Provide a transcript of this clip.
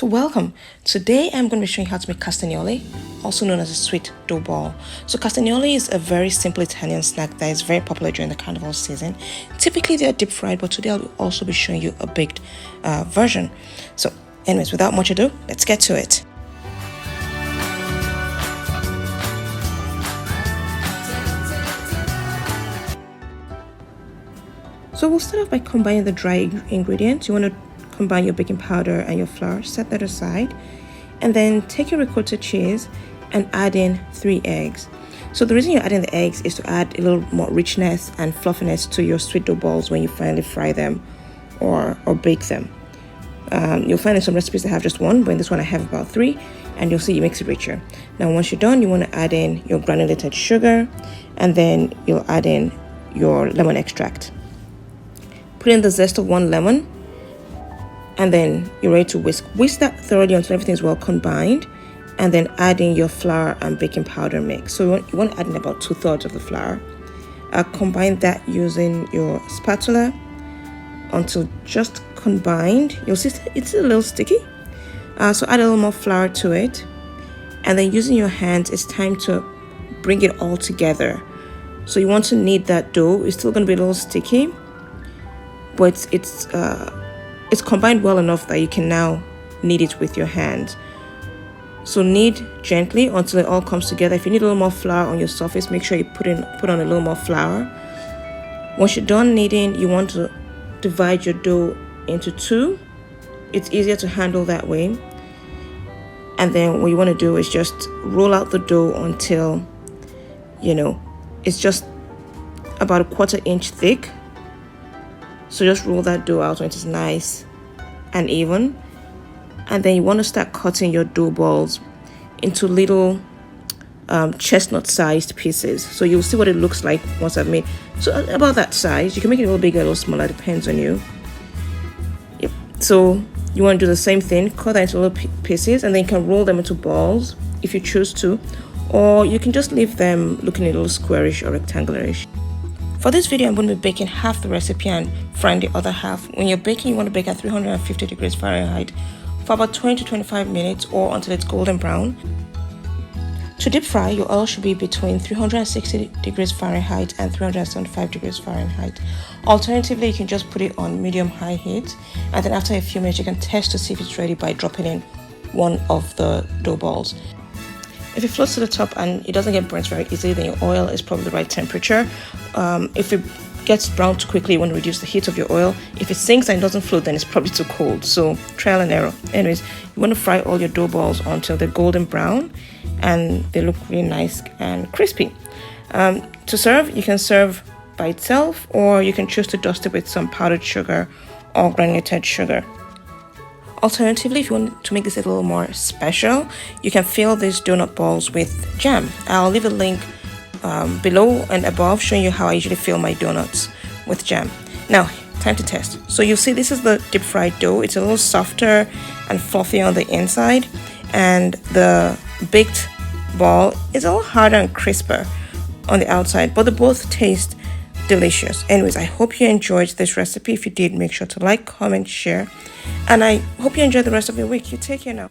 So welcome. Today I'm going to be showing you how to make castagnole, also known as a sweet dough ball. So castagnole is a very simple Italian snack that is very popular during the carnival season. Typically they are deep fried, but today I'll also be showing you a baked version. So anyways, without much ado, let's get to it. So we'll start off by combining the dry ingredients. You want to combine your baking powder and your flour, set that aside, and then take your ricotta cheese and add in 3 eggs. So the reason you're adding the eggs is to add a little more richness and fluffiness to your sweet dough balls when you finally fry them or bake them. You'll find in some recipes that have just 1, but in this one I have about 3, and you'll see it makes it richer. Now once you're done, you want to add in your granulated sugar, and then you'll add in your lemon extract. Put in the zest of 1 lemon, and then you're ready to whisk. Whisk that thoroughly until everything is well combined, and then add in your flour and baking powder mix. So you want to add in about 2/3 of the flour. Combine that using your spatula until just combined. You'll see it's a little sticky. So add a little more flour to it, and then using your hands, it's time to bring it all together. So you want to knead that dough. It's still going to be a little sticky, but it's combined well enough that you can now knead it with your hands. So knead gently until it all comes together. If you need a little more flour on your surface, make sure you put on a little more flour. Once you're done kneading, you want to divide your dough into 2. It's easier to handle that way. And then what you want to do is just roll out the dough until, it's just about 1/4 inch thick. So just roll that dough out when it is nice and even. And then you want to start cutting your dough balls into little chestnut-sized pieces. So you'll see what it looks like once I've made. So about that size. You can make it a little bigger, a little smaller, depends on you. Yep. So you want to do the same thing. Cut that into little pieces, and then you can roll them into balls if you choose to. Or you can just leave them looking a little squarish or rectangularish. For this video, I'm going to be baking half the recipe and frying the other half. When you're baking, you want to bake at 350 degrees Fahrenheit for about 20 to 25 minutes or until it's golden brown. To deep fry, your oil should be between 360 degrees Fahrenheit and 375 degrees Fahrenheit. Alternatively, you can just put it on medium-high heat, and then after a few minutes, you can test to see if it's ready by dropping in one of the dough balls. If it floats to the top and it doesn't get burnt very easily, then your oil is probably the right temperature. If it gets brown too quickly, you want to reduce the heat of your oil. If it sinks and doesn't float, then it's probably too cold. So trial and error. Anyways, you want to fry all your dough balls until they're golden brown and they look really nice and crispy. To serve, you can serve by itself, or you can choose to dust it with some powdered sugar or granulated sugar. Alternatively, if you want to make this a little more special, you can fill these donut balls with jam. I'll leave a link below and above showing you how I usually fill my donuts with jam. Now, time to test. So you'll see this is the deep fried dough. It's a little softer and fluffy on the inside, and the baked ball is a little harder and crisper on the outside, but they both taste delicious. Anyways, I hope you enjoyed this recipe. If you did, make sure to like, comment, share, and I hope you enjoy the rest of your week. You take care now.